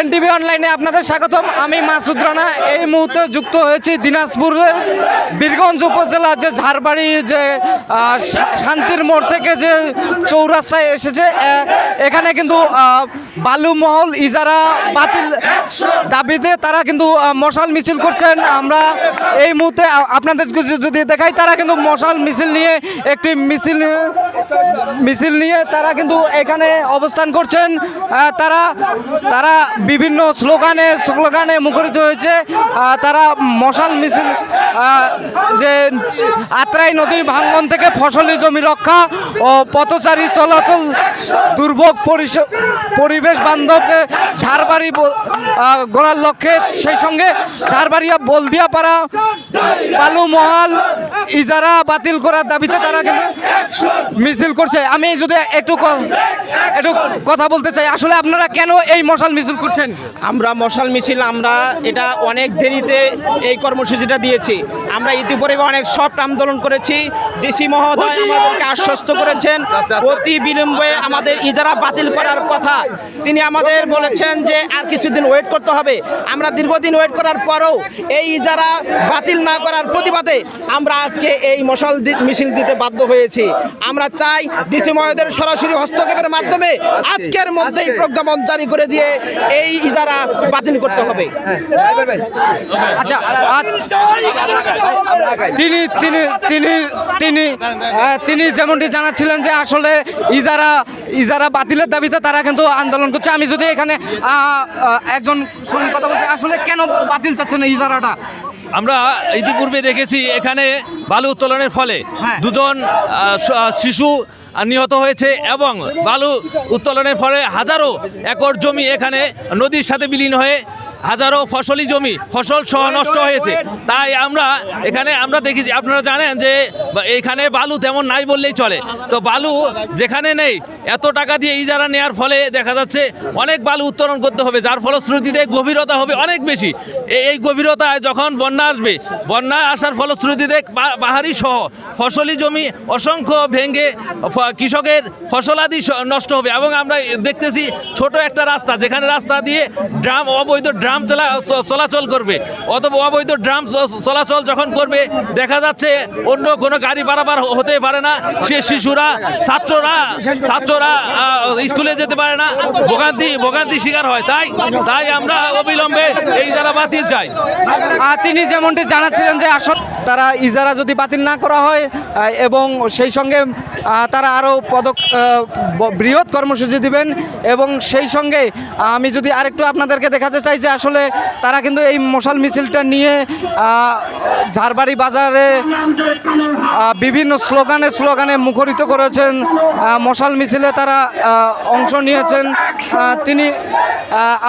NTV অনলাইনে আপনাদের স্বাগতম। আমি মাসুদ রানা। এই মুহূর্তে যুক্ত হয়েছি দিনাজপুরের বীরগঞ্জ উপজেলার যে ঝাড়বাড়ি যে শান্তির মোড় থেকে যে চৌরাস্তায় এসেছে, এখানে কিন্তু বালুমহল ইজারা বাতিল দাবিতে তারা কিন্তু মশাল মিছিল করছেন। আমরা এই মুহূর্তে আপনাদের যদি দেখাই, তারা কিন্তু মশাল মিছিল নিয়ে একটি মিছিল নিয়ে তারা কিন্তু এখানে অবস্থান করছেন। তারা বিভিন্ন স্লোগানে মুখরিত হয়েছে। তারা মশাল মিছিল যে আত্রাই নদীর ভাঙ্গন থেকে ফসলি জমি রক্ষা ও পথচারী চলাচল দুর্ভোগ পরিবেশ বান্ধব ঝাড়বাড়ি গড়ার লক্ষ্যে, সেই সঙ্গে ঝাড়বাড়িয়া বলদিয়াপাড়া বালুমহল ইজারা বাতিল করার দাবিতে তারা কিন্তু মিছিল করছে। আমি যদি একটু কথা বলতে চাই, আসলে আপনারা কেন এই মশাল মিছিল করছেন? আমরা মশাল মিছিল এটা অনেক দেরিতে এই কর্মসূচিটা দিয়েছি। আমরা ইতিপূর্বে অনেক সফট আন্দোলন করেছি। ডিসি মহোদয় আমাদেরকে আশ্বস্ত করেছেন অতি বিলম্বে আমাদের ইজারা বাতিল করার কথা। তিনি আমাদের বলেছেন যে আর কিছুদিন ওয়েট করতে হবে। আমরা দীর্ঘদিন ওয়েট করার পরেও এই ইজারা বাতিল না করার প্রতিবাদে আমরা আজকে এই মশাল মিছিল দিতে বাধ্য হয়েছি। আমরা চাই ডিসি মহোদয়ের সরাসরি হস্তক্ষেপের মাধ্যমে আজকের মধ্যেই প্রজ্ঞাপন জারি করে দিয়ে এই ইজারা বাতিল করতে হবে। আচ্ছা, তিনি যেমনটি জানাচ্ছিলেন যে আসলে ইজারা বাতিলের দাবিতে তারা কিন্তু আন্দোলন করছে। আমি যদি এখানে একজন সঙ্গে কথা বলতে, আসলে কেন বাতিল চাচ্ছেন ইজারাটা? আমরা ইতিপূর্বে দেখেছি এখানে বালু উত্তোলনের ফলে দুজন শিশু নিহত হয়েছে এবং বালু উত্তোলনের ফলে হাজারো একর জমি এখানে নদীর সাথে বিলীন হয়ে হাজারো ফসল সহ নষ্ট হয়েছে। তাই আমরা দেখেছি, আপনারা জানেন যে এখানে বালু তেমন নাই বললেই চলে। তো বালু যেখানে নেই, এত টাকা দিয়ে ইজারা নেওয়ার ফলে দেখা যাচ্ছে অনেক বালু উত্তোলন করতে হবে, যার ফলশ্রুতিতে গভীরতা হবে অনেক বেশি। এই গভীরতায় যখন বন্যা আসবে, বন্যা আসার ফলশ্রুতিতে পাহাড়ি সহ ফসলি জমি অসংখ্য ভেঙে কৃষকের ফসলাদি নষ্ট হবে। এবং আমরা দেখতেছি ছোট একটা রাস্তা, যেখানে রাস্তা দিয়ে অবৈধ ড্রাম চলাচল করবে। অবৈধ ড্রাম চলাচল যখন করবে, দেখা যাচ্ছে অন্য কোনো গাড়ি পারাপার হতে পারে না। সে শিশুরা ছাত্ররা স্কুলে যেতে পারে না, ভোগান্তি শিকার হয়। তাই আমরা অবিলম্বে এই ইজারা বাতিল চাই। তিনি যেমনটি জানাচ্ছিলেন যে আসলে তারা ইজারা যদি বাতিল না করা হয় এবং সেই সঙ্গে তারা আরও বৃহৎ কর্মসূচি দিবেন। এবং সেই সঙ্গে আমি যদি আরেকটু আপনাদেরকে দেখাতে চাই যে আসলে তারা কিন্তু এই মশাল মিছিলটা নিয়ে ঝাড়বাড়ি বাজারে বিভিন্ন স্লোগানে মুখরিত করেছেন। মশাল মিছিলে তারা অংশ নিয়েছেন।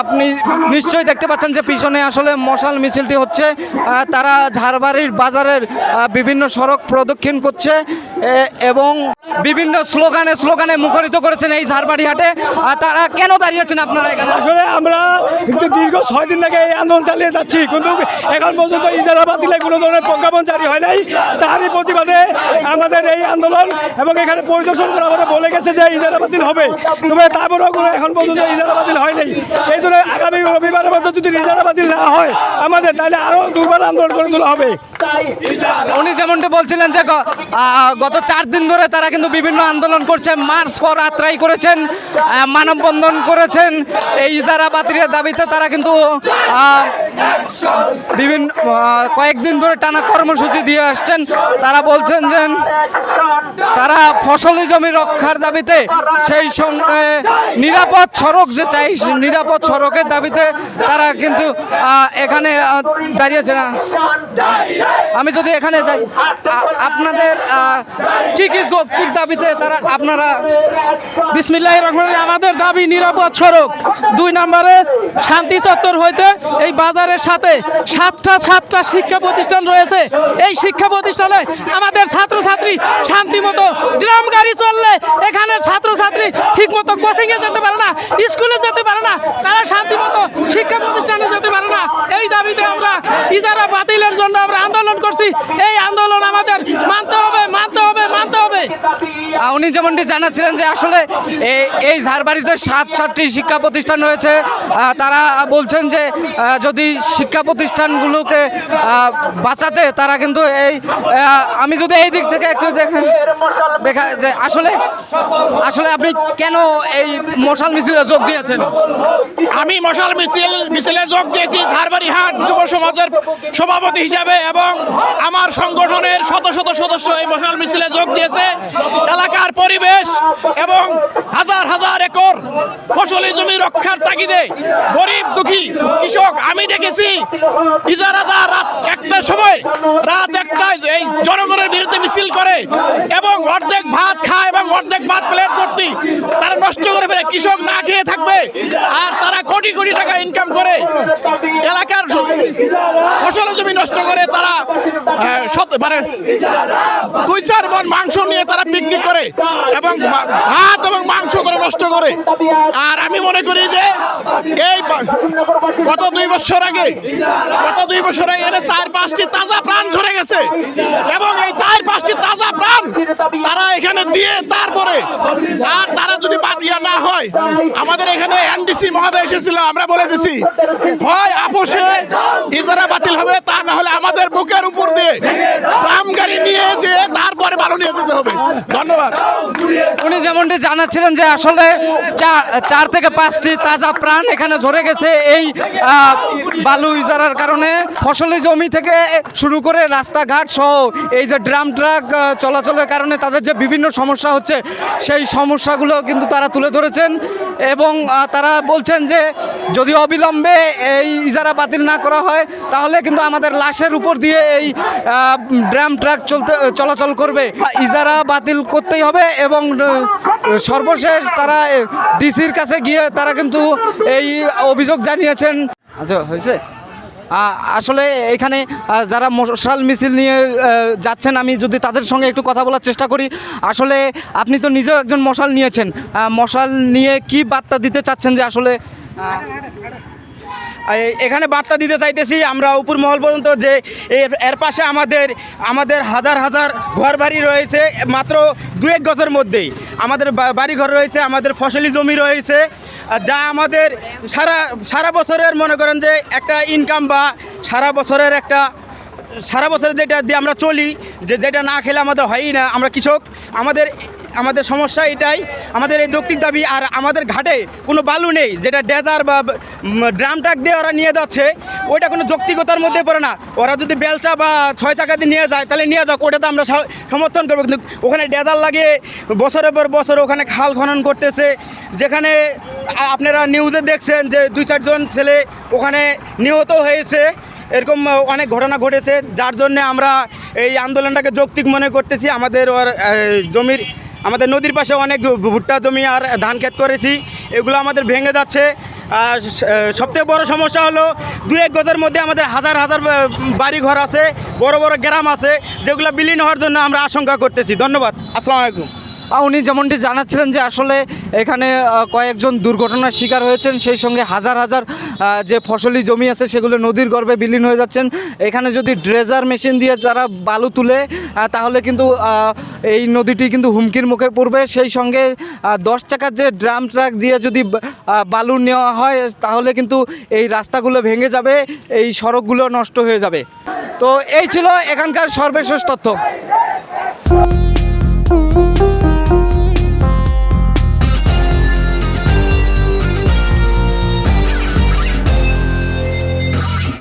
আপনি নিশ্চয়ই দেখতে পাচ্ছেন যে পিছনে আসলে মশাল মিছিলটি হচ্ছে। তারা ঝাড়বাড়ির বাজারের বিভিন্ন সড়ক প্রদক্ষিণ করছে এবং বিভিন্ন স্লোগানে মুখরিত করেছেন এই ঝাড়বাড়ি হাটে। তারা কেন দাঁড়িয়েছেন আপনারা এখানে? আসলে আমরা কিন্তু দীর্ঘ 6 দিন থেকে এই আন্দোলন চালিয়ে যাচ্ছি, কিন্তু এখন পর্যন্ত ইজারা বাতিলে কোনো ধরনের প্রজ্ঞাপন জারি হয় নাই। তারই প্রতিবাদে আমাদের এই আন্দোলন, এবং এখানে পরিদর্শন করে আমাদের বলে গেছে যে ইজারা বাতিল হবে, তবে তারপরেও কোনো এখন পর্যন্ত ইজারা বাতিল হয় নাই। এই জন্য আগামী রবিবারের মধ্যে যদি ইজারা বাতিল না হয় আমাদের, তাহলে আরও দুর্বার আন্দোলন করে তোলা হবে। উনি যেমনটি বলছিলেন যে গত 4 দিন ধরে তারা কিন্তু বিভিন্ন আন্দোলন করছে। মার্চ ফর আত্রাই করেছেন, মানববন্ধন করেছেন। এই ইজারা বাতিলের দাবিতে তারা কিন্তু বিভিন্ন কয়েকদিন ধরে টানা কর্মসূচি দিয়ে আসছেন। তারা বলছেন যে তারা ফসলি জমি রক্ষার দাবিতে, সেই সঙ্গে নিরাপদ সড়ক যে চাই, নিরাপদ সড়কের দাবিতে তারা কিন্তু এখানে দাঁড়িয়েছে না। আমি যদি এখানে যাই, আপনাদের কি যৌক্তিক দাবিতে আপনারা? বিসমিল্লাহির রহমানির রহিম। আমাদের দাবি নিরাপদ সড়ক। 2 নম্বরে শান্তি চত্বর হইতে এই বাজারের সাথে 7টা শিক্ষা প্রতিষ্ঠান রয়েছে। এই শিক্ষা প্রতিষ্ঠানে আমাদের ছাত্রছাত্রী শান্তি মতো, ড্রাম গাড়ি চললে এখানে ছাত্রছাত্রী ঠিক মতো কোচিংয়ে যেতে পারে না, স্কুলে যেতে পারে না, তারা শান্তি মতো শিক্ষা প্রতিষ্ঠানে যেতে পারে না। এই দাবিতে আমরা ইজারা বাতিলের জন্য আমরা আন্দোলন করছি। এই আন্দোলন আমাদের মানতে হবে। উনি যেমনটি জানাচ্ছিলেন যে আসলে এই ঝাড়বাড়িতে 7টি শিক্ষা প্রতিষ্ঠান রয়েছে। তারা বলছেন যে যদি শিক্ষা প্রতিষ্ঠানগুলোকে বাঁচাতে তারা কিন্তু আমি যদি এই দিক থেকে একটু দেখা যে আসলে আপনি কেন এই মশাল মিছিলে যোগ দিয়েছেন? আমি মশাল মিছিলে যোগ দিয়েছি ঝাড়বাড়ি হাট যুব সমাজের সভাপতি হিসাবে, এবং আমার সংগঠনের শত শত সদস্য এই মশাল মিছিলে যোগ দিয়েছে। এলাকার পরিবেশ এবং হাজার হাজার একর ফসলি জমি রক্ষার তাগিদে গরিব দুঃখী কৃষক, আমি দেখেছি ইজারাদার রাত 1টায় এই জনগণের বিরুদ্ধে মিছিল করে এবং অর্ধেক ভাত খায় এবং অর্ধেক ভাত প্লেট ভর্তি তারা নষ্ট করে ফেলে। কৃষক না খেয়ে থাকবে আর তারা কোটি কোটি টাকা ইনকাম করে এলাকার ফসল জমি নষ্ট করে। তারা মানে 2-4 মণ মাংস নিয়ে তারা পিকনিক করে এবং ভাত এবং মাংস করে নষ্ট করে। আর আমি মনে করি যে এই গত 2 বছর আগে এনে 4-5টি তাজা প্রাণ ঝরে গেছে এবং এই 4-5টি তাজা প্রাণ তারা এখানে দিয়ে তারপরে আর তারা যদি বাদিয়া না হয়, আমাদের এখানে এনডিসি মহোদয় এসেছিল, আমরা বলে দিছি হয় আপোষে ইজারা বাতিল হবে, তা না হলে আমাদের বুকের উপর দিয়ে ট্রাম গাড়ি নিয়ে যে তারপরে বালু নিয়ে যেতে হবে। ধন্যবাদ। উনি যেমনটি জানাচ্ছিলেন যে আসলে 4 থেকে 5টি তাজা প্রাণ এখানে ঝরে গেছে এই বালু ইজারার কারণে। ফসলি জমি থেকে শুরু করে রাস্তাঘাট সহ এই যে ড্রাম ট্রাক চলাচলের কারণে তাদের যে বিভিন্ন সমস্যা হচ্ছে সেই সমস্যাগুলো কিন্তু তারা তুলে ধরেছেন এবং তারা বলছেন যে যদি অবিলম্বে এই ইজারা বাতিল না করা হয় তাহলে কিন্তু আমাদের লাশের উপর দিয়ে এই ড্রাম ট্রাক চলাচল করবে। ইজারা বাতিল করতেই হবে এবং সর্বশেষ তারা ডিসির কাছে গিয়ে তারা কিন্তু এই অভিযোগ জানিয়েছেন। আচ্ছা, হয়েছে। আসলে এখানে যারা মশাল মিছিল নিয়ে যাচ্ছেন, আমি যদি তাদের সঙ্গে একটু কথা বলার চেষ্টা করি। আসলে আপনি তো নিজেও একজন মশাল নিয়েছেন, মশাল নিয়ে কি বার্তা দিতে চাচ্ছেন? যে আসলে এখানে বার্তা দিতে চাইতেছি আমরা উপর মহল পর্যন্ত যে এর পাশে আমাদের হাজার হাজার ঘর বাড়ি রয়েছে, মাত্র 2-1 গজের মধ্যেই আমাদের বাড়ি ঘর রয়েছে, আমাদের ফসলি জমি রয়েছে, যা আমাদের সারা বছরের মনে করেন যে একটা ইনকাম বা সারা বছরের যেটা দিয়ে আমরা চলি, যেটা না খেলে আমাদের হয়ই না। আমরা কৃষক, আমাদের সমস্যা এটাই, আমাদের এই যৌক্তিক দাবি। আর আমাদের ঘাটে কোনো বালু নেই, যেটা ডেজার বা ড্রাম ট্রাক দিয়ে ওরা নিয়ে যাচ্ছে, ওইটা কোনো যৌক্তিকতার মধ্যে পড়ে না। ওরা যদি বেলচা বা 6 চাকা দিয়ে নিয়ে যায় তাহলে নিয়ে যাক, ওটাতে আমরা সমর্থন করবো। কিন্তু ওখানে ডেজার লাগিয়ে বছরের পর বছর ওখানে খাল খনন করতেছে, যেখানে আপনারা নিউজে দেখছেন যে 2-4 জন ছেলে ওখানে নিহত হয়েছে। এরকম অনেক ঘটনা ঘটেছে, যার জন্য আমরা এই আন্দোলনটাকে যৌক্তিক মনে করতেছি। আমাদের নদীর পাশে অনেক ভুট্টা জমি আর ধান ক্ষেত করেছি, এগুলো আমাদের ভেঙে যাচ্ছে। আর সবথেকে বড় সমস্যা হলো 2-1 গজের মধ্যে আমাদের হাজার হাজার বাড়ি ঘর আছে, বড় বড় গ্রাম আছে, যেগুলো বিলীন হওয়ার জন্য আমরা আশঙ্কা করতেছি। ধন্যবাদ। আসসালামু আলাইকুম। উনি যেমনটি জানাচ্ছিলেন যে আসলে এখানে কয়েকজন দুর্ঘটনার শিকার হয়েছেন, সেই সঙ্গে হাজার হাজার যে ফসলি জমি আছে সেগুলো নদীর গর্ভে বিলীন হয়ে যাচ্ছেন। এখানে যদি ড্রেজার মেশিন দিয়ে যারা বালু তুলে তাহলে কিন্তু এই নদীটি কিন্তু হুমকির মুখে পড়বে। সেই সঙ্গে 10 চাকার যে ড্রাম ট্রাক দিয়ে যদি বালু নেওয়া হয় তাহলে কিন্তু এই রাস্তাগুলো ভেঙে যাবে, এই সড়কগুলো নষ্ট হয়ে যাবে। তো এই ছিল এখানকার সর্বশেষ তথ্য।